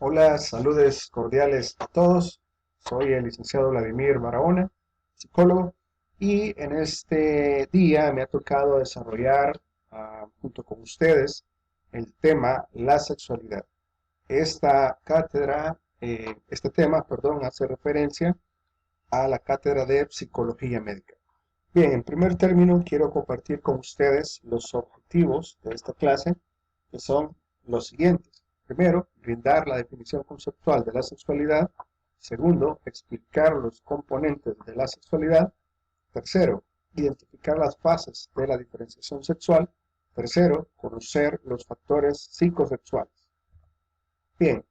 Hola, saludes cordiales a todos. Soy el licenciado Vladimir Barahona, psicólogo, y en este día me ha tocado desarrollar junto con ustedes el tema la sexualidad. Este tema, perdón, hace referencia a la cátedra de psicología médica. Bien, en primer término quiero compartir con ustedes los objetivos de esta clase, que son los siguientes. Primero, brindar la definición conceptual de la sexualidad. Segundo, explicar los componentes de la sexualidad. Tercero, identificar las fases de la diferenciación sexual. Tercero, conocer los factores psicosexuales. Bien,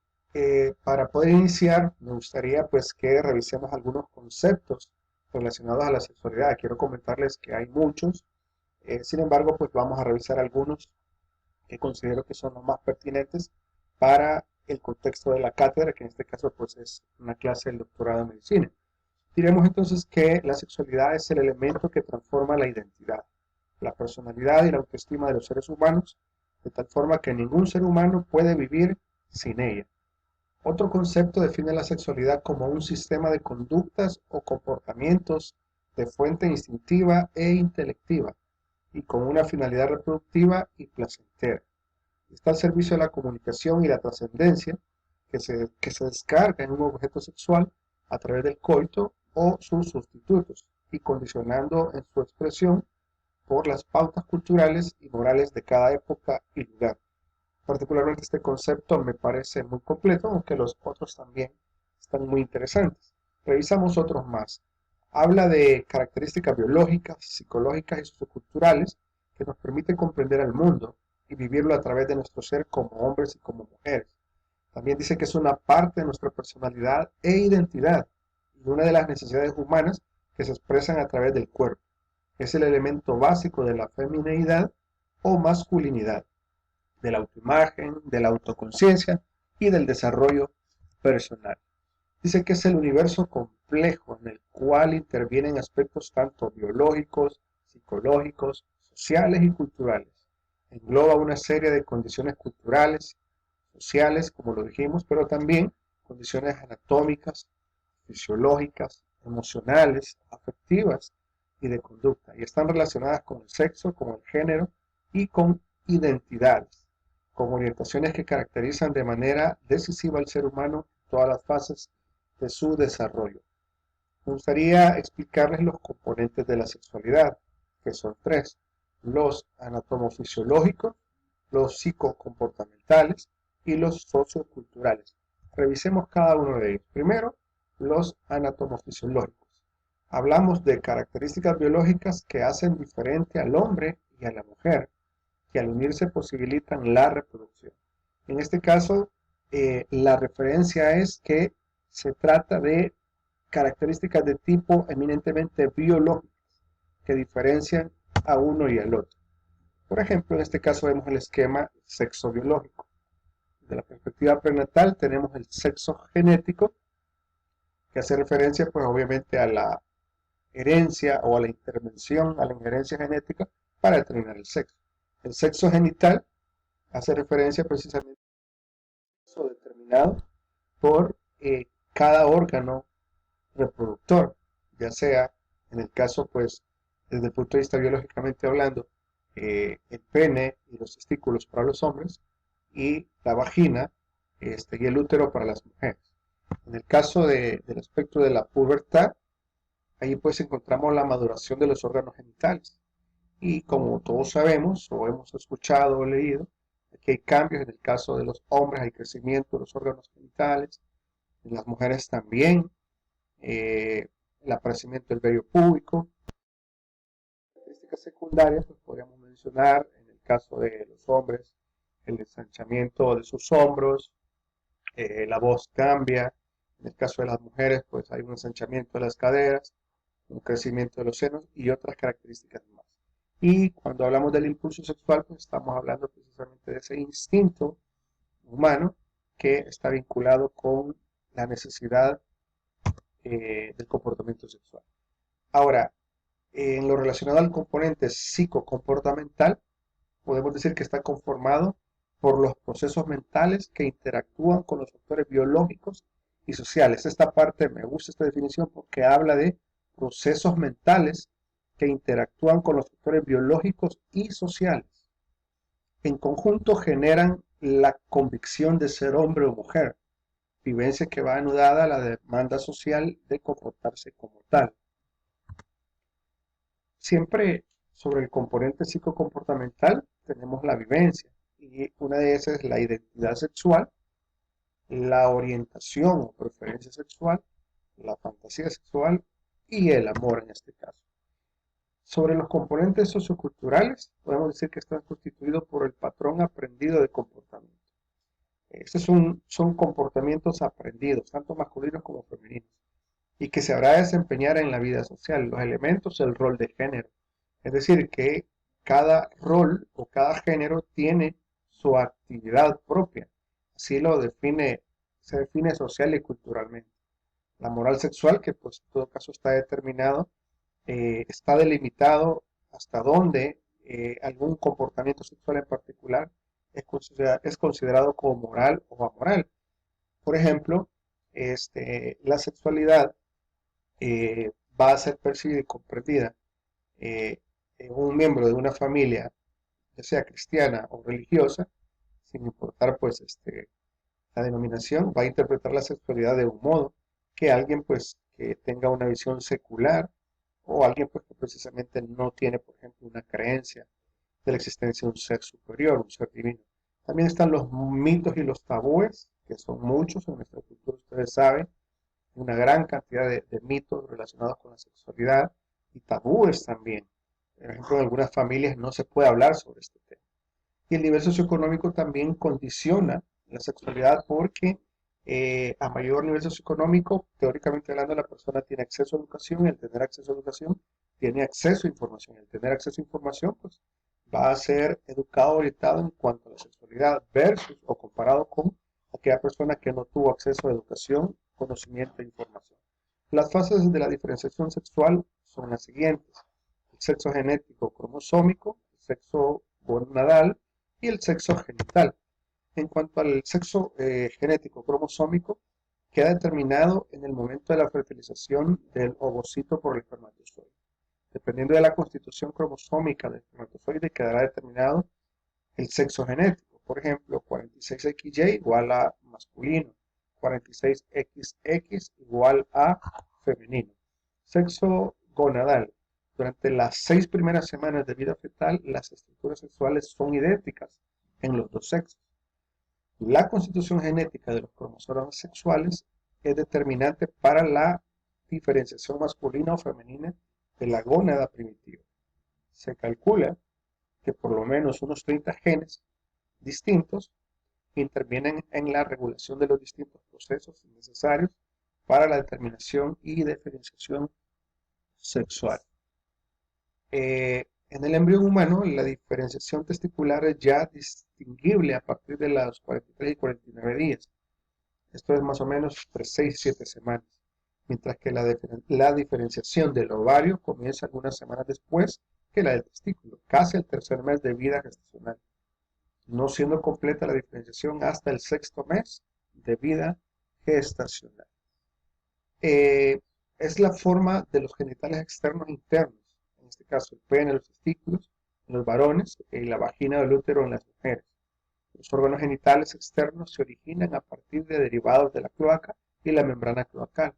para poder iniciar, me gustaría pues que revisemos algunos conceptos relacionados a la sexualidad. Quiero comentarles que hay muchos, sin embargo, pues vamos a revisar algunos que considero que son los más pertinentes para el contexto de la cátedra, que en este caso pues es una clase del doctorado en medicina. Diremos entonces que la sexualidad es el elemento que transforma la identidad, la personalidad y la autoestima de los seres humanos, de tal forma que ningún ser humano puede vivir sin ella. Otro concepto define la sexualidad como un sistema de conductas o comportamientos de fuente instintiva e intelectiva y con una finalidad reproductiva y placentera. Está al servicio de la comunicación y la trascendencia que se descarga en un objeto sexual a través del coito o sus sustitutos y condicionando en su expresión por las pautas culturales y morales de cada época y lugar. Particularmente este concepto me parece muy completo, aunque los otros también están muy interesantes. Revisamos otros más. Habla de características biológicas, psicológicas y socioculturales que nos permiten comprender al mundo y vivirlo a través de nuestro ser como hombres y como mujeres. También dice que es una parte de nuestra personalidad e identidad y una de las necesidades humanas que se expresan a través del cuerpo. Es el elemento básico de la femineidad o masculinidad, de la autoimagen, de la autoconciencia y del desarrollo personal. Dice que es el universo complejo en el cual intervienen aspectos tanto biológicos, psicológicos, sociales y culturales. Engloba una serie de condiciones culturales, sociales, como lo dijimos, pero también condiciones anatómicas, fisiológicas, emocionales, afectivas y de conducta, y están relacionadas con el sexo, con el género y con identidades, con orientaciones que caracterizan de manera decisiva al ser humano en todas las fases de su desarrollo. Me gustaría explicarles los componentes de la sexualidad, que son tres: los anatomofisiológicos, los psicocomportamentales y los socioculturales. Revisemos cada uno de ellos. Primero, los anatomofisiológicos. Hablamos de características biológicas que hacen diferente al hombre y a la mujer, que al unirse posibilitan la reproducción. En este caso, la referencia es que se trata de características de tipo eminentemente biológico que diferencian a uno y al otro. Por ejemplo, en este caso vemos el esquema sexo biológico. De la perspectiva prenatal tenemos el sexo genético, que hace referencia pues obviamente a la herencia o a la intervención, a la inherencia genética para determinar el sexo. El sexo genital hace referencia precisamente al sexo determinado por cada órgano reproductor, ya sea en el caso, pues, desde el punto de vista biológicamente hablando, el pene y los testículos para los hombres y la vagina y el útero para las mujeres. En el caso del aspecto de la pubertad, ahí pues encontramos la maduración de los órganos genitales. Y como todos sabemos o hemos escuchado o leído, que hay cambios en el caso de los hombres, hay crecimiento de los órganos genitales, en las mujeres también, el aparecimiento del vello púbico. Características secundarias, pues podríamos mencionar en el caso de los hombres, el ensanchamiento de sus hombros, la voz cambia. En el caso de las mujeres, pues hay un ensanchamiento de las caderas, un crecimiento de los senos y otras características más. Y cuando hablamos del impulso sexual, pues estamos hablando precisamente de ese instinto humano que está vinculado con la necesidad del comportamiento sexual. Ahora, en lo relacionado al componente psicocomportamental, podemos decir que está conformado por los procesos mentales que interactúan con los factores biológicos y sociales. Esta parte me gusta esta definición porque habla de procesos mentales que interactúan con los factores biológicos y sociales. En conjunto generan la convicción de ser hombre o mujer, vivencia que va anudada a la demanda social de comportarse como tal. Siempre sobre el componente psicocomportamental tenemos la vivencia y una de esas es la identidad sexual, la orientación o preferencia sexual, la fantasía sexual y el amor en este caso. Sobre los componentes socioculturales, podemos decir que están constituidos por el patrón aprendido de comportamiento. Estos son comportamientos aprendidos, tanto masculinos como femeninos, y que se habrá de desempeñar en la vida social. Los elementos del rol de género. Es decir, que cada rol o cada género tiene su actividad propia. Así se define social y culturalmente. La moral sexual, que pues en todo caso está determinado, está delimitado hasta dónde algún comportamiento sexual en particular es considerado como moral o amoral. Por ejemplo, la sexualidad va a ser percibida y comprendida eh, en un miembro de una familia, ya sea cristiana o religiosa, sin importar pues la denominación, va a interpretar la sexualidad de un modo que alguien pues que tenga una visión secular o alguien pues que precisamente no tiene, por ejemplo, una creencia de la existencia de un ser superior, un ser divino. También están los mitos y los tabúes, que son muchos en nuestra cultura, ustedes saben, una gran cantidad de mitos relacionados con la sexualidad y tabúes también. Por ejemplo, en algunas familias no se puede hablar sobre este tema. Y el nivel socioeconómico también condiciona la sexualidad porque a mayor nivel socioeconómico, teóricamente hablando, la persona tiene acceso a educación y al tener acceso a educación tiene acceso a información. El tener acceso a información, pues va a ser educado, orientado en cuanto a la sexualidad versus o comparado con aquella persona que no tuvo acceso a educación, conocimiento e información. Las fases de la diferenciación sexual son las siguientes: el sexo genético cromosómico, el sexo gonadal y el sexo genital. En cuanto al sexo genético cromosómico, queda determinado en el momento de la fertilización del ovocito por el espermatozoide. Dependiendo de la constitución cromosómica del espermatozoide, quedará determinado el sexo genético. Por ejemplo, 46XY igual a masculino, 46XX igual a femenino. Sexo gonadal. Durante las 6 primeras semanas de vida fetal, las estructuras sexuales son idénticas en los dos sexos. La constitución genética de los cromosomas sexuales es determinante para la diferenciación masculina o femenina de la gónada primitiva. Se calcula que por lo menos unos 30 genes distintos intervienen en la regulación de los distintos procesos necesarios para la determinación y diferenciación sexual. En el embrión humano, la diferenciación testicular es ya distinguible a partir de los 43 y 49 días. Esto es más o menos entre 6 y 7 semanas, mientras que la diferenciación del ovario comienza algunas semanas después que la del testículo, casi el tercer mes de vida gestacional, no siendo completa la diferenciación hasta el sexto mes de vida gestacional. Es la forma de los genitales externos e internos, en este caso el pene, los testículos en los varones y la vagina del útero en las mujeres. Los órganos genitales externos se originan a partir de derivados de la cloaca y la membrana cloacal.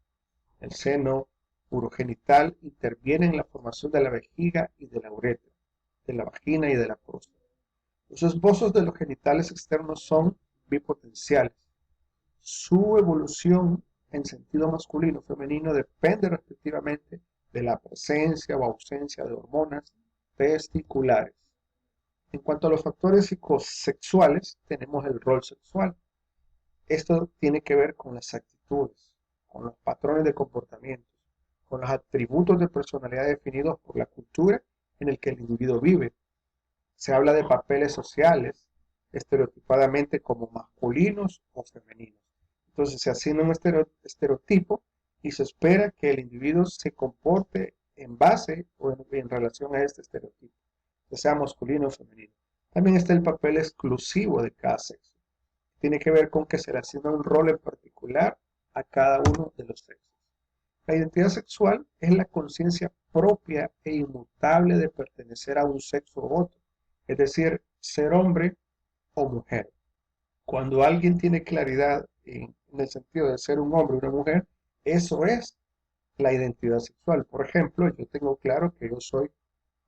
El seno urogenital interviene en la formación de la vejiga y de la uretra, de la vagina y de la próstata. Los esbozos de los genitales externos son bipotenciales. Su evolución en sentido masculino o femenino depende respectivamente de la presencia o ausencia de hormonas testiculares. En cuanto a los factores psicosexuales, tenemos el rol sexual. Esto tiene que ver con las actitudes, con los patrones de comportamientos, con los atributos de personalidad definidos por la cultura en el que el individuo vive. Se habla de papeles sociales, estereotipadamente como masculinos o femeninos. Entonces se asigna un estereotipo y se espera que el individuo se comporte en base o en relación a este estereotipo, que sea masculino o femenino. También está el papel exclusivo de cada sexo. Tiene que ver con que se le asigna un rol en particular a cada uno de los sexos. La identidad sexual es la conciencia propia e inmutable de pertenecer a un sexo u otro, es decir, ser hombre o mujer. Cuando alguien tiene claridad en el sentido de ser un hombre o una mujer, eso es la identidad sexual. Por ejemplo, yo tengo claro que yo soy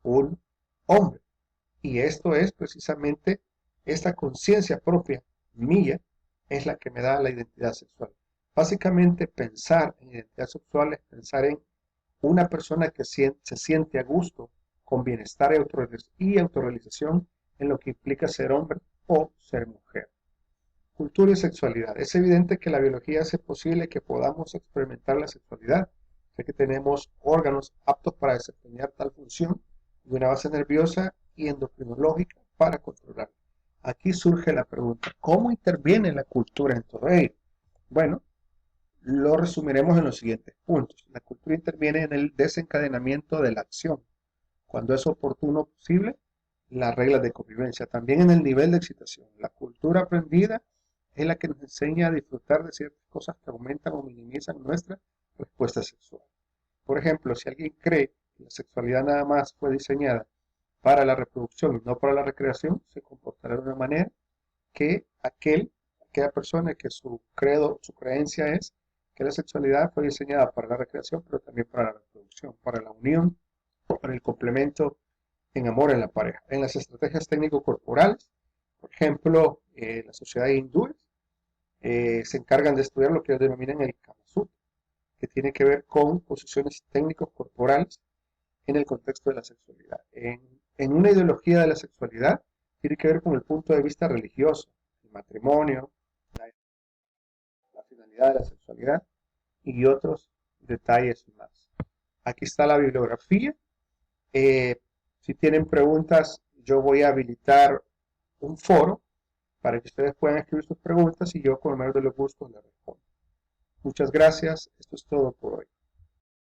un hombre y esto es precisamente esta conciencia propia mía es la que me da la identidad sexual. Básicamente pensar en identidad sexual es pensar en una persona que se siente a gusto con bienestar y autorrealización en lo que implica ser hombre o ser mujer. Cultura y sexualidad. Es evidente que la biología hace posible que podamos experimentar la sexualidad, ya que tenemos órganos aptos para desempeñar tal función y una base nerviosa y endocrinológica para controlarla. Aquí surge la pregunta, ¿cómo interviene la cultura en todo ello? Bueno, lo resumiremos en los siguientes puntos. La cultura interviene en el desencadenamiento de la acción, cuando es oportuno o posible, las reglas de convivencia, también en el nivel de excitación. La cultura aprendida es la que nos enseña a disfrutar de ciertas cosas que aumentan o minimizan nuestra respuesta sexual. Por ejemplo, si alguien cree que la sexualidad nada más fue diseñada para la reproducción y no para la recreación, se comportará de una manera que aquella persona que su credo, su creencia es que la sexualidad fue diseñada para la recreación, pero también para la reproducción, para la unión, para el complemento en amor en la pareja. En las estrategias técnico-corporales, por ejemplo, la sociedad hindú se encargan de estudiar lo que ellos denominan el Kama Sutra, que tiene que ver con posiciones técnicos corporales en el contexto de la sexualidad. En una ideología de la sexualidad tiene que ver con el punto de vista religioso, el matrimonio, la, la finalidad de la sexualidad y otros detalles más. Aquí está la bibliografía. Eh, si tienen preguntas, yo voy a habilitar un foro para que ustedes puedan escribir sus preguntas y yo con el mayor de los gustos les respondo. Muchas gracias. Esto es todo por hoy.